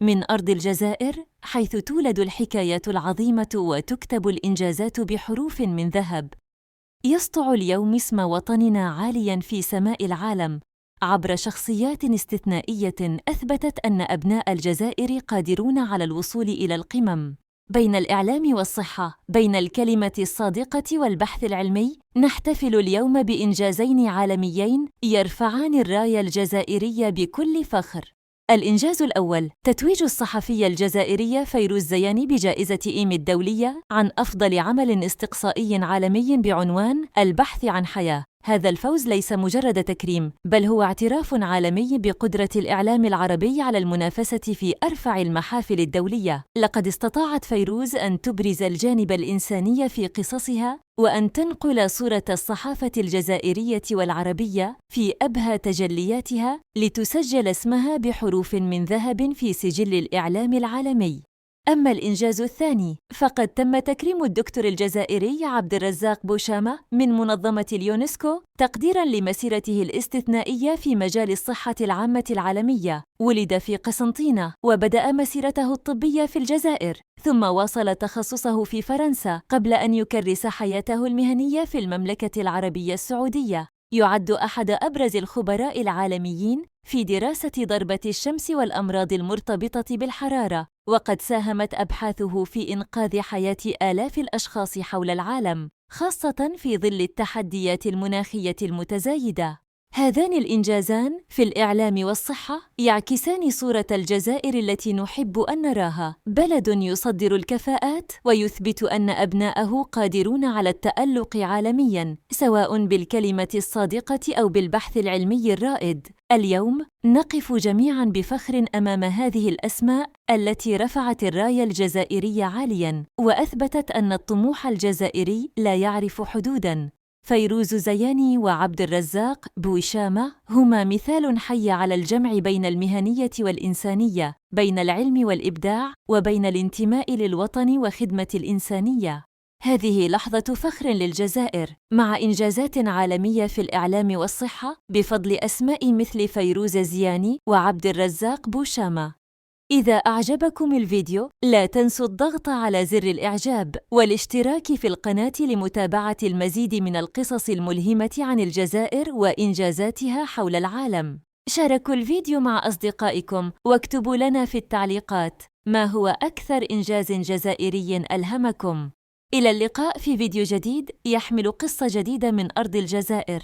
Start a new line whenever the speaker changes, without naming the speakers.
من أرض الجزائر، حيث تولد الحكايات العظيمة وتكتب الإنجازات بحروف من ذهب، يسطع اليوم اسم وطننا عالياً في سماء العالم عبر شخصيات استثنائية أثبتت أن أبناء الجزائر قادرون على الوصول إلى القمم. بين الإعلام والصحة، بين الكلمة الصادقة والبحث العلمي، نحتفل اليوم بإنجازين عالميين يرفعان الراية الجزائرية بكل فخر. الإنجاز الأول: تتويج الصحفية الجزائرية فيروز زياني بجائزة إيمي الدولية عن أفضل عمل استقصائي عالمي بعنوان البحث عن حياة. هذا الفوز ليس مجرد تكريم، بل هو اعتراف عالمي بقدرة الإعلام العربي على المنافسة في أرفع المحافل الدولية. لقد استطاعت فيروز أن تبرز الجانب الإنساني في قصصها، وأن تنقل صورة الصحافة الجزائرية والعربية في أبهى تجلياتها، لتسجل اسمها بحروف من ذهب في سجل الإعلام العالمي. أما الإنجاز الثاني، فقد تم تكريم الدكتور الجزائري عبد الرزاق بوشامة من منظمة اليونسكو تقديراً لمسيرته الاستثنائية في مجال الصحة العامة العالمية. ولد في قسنطينة، وبدأ مسيرته الطبية في الجزائر، ثم واصل تخصصه في فرنسا قبل أن يكرس حياته المهنية في المملكة العربية السعودية. يعد أحد أبرز الخبراء العالميين في دراسة ضربة الشمس والأمراض المرتبطة بالحرارة، وقد ساهمت أبحاثه في إنقاذ حياة آلاف الأشخاص حول العالم، خاصة في ظل التحديات المناخية المتزايدة. هذان الإنجازان في الإعلام والصحة يعكسان صورة الجزائر التي نحب أن نراها، بلد يصدر الكفاءات ويثبت أن أبناءه قادرون على التألق عالمياً، سواء بالكلمة الصادقة أو بالبحث العلمي الرائد. اليوم نقف جميعاً بفخر أمام هذه الأسماء التي رفعت الراية الجزائرية عالياً، وأثبتت أن الطموح الجزائري لا يعرف حدوداً. فيروز زياني وعبد الرزاق بوشامة هما مثال حي على الجمع بين المهنية والإنسانية، بين العلم والإبداع، وبين الانتماء للوطن وخدمة الإنسانية. هذه لحظة فخر للجزائر، مع إنجازات عالمية في الإعلام والصحة بفضل أسماء مثل فيروز زياني وعبد الرزاق بوشامة. إذا أعجبكم الفيديو، لا تنسوا الضغط على زر الإعجاب والاشتراك في القناة لمتابعة المزيد من القصص الملهمة عن الجزائر وإنجازاتها حول العالم. شاركوا الفيديو مع أصدقائكم، واكتبوا لنا في التعليقات ما هو أكثر إنجاز جزائري ألهمكم. إلى اللقاء في فيديو جديد يحمل قصة جديدة من أرض الجزائر.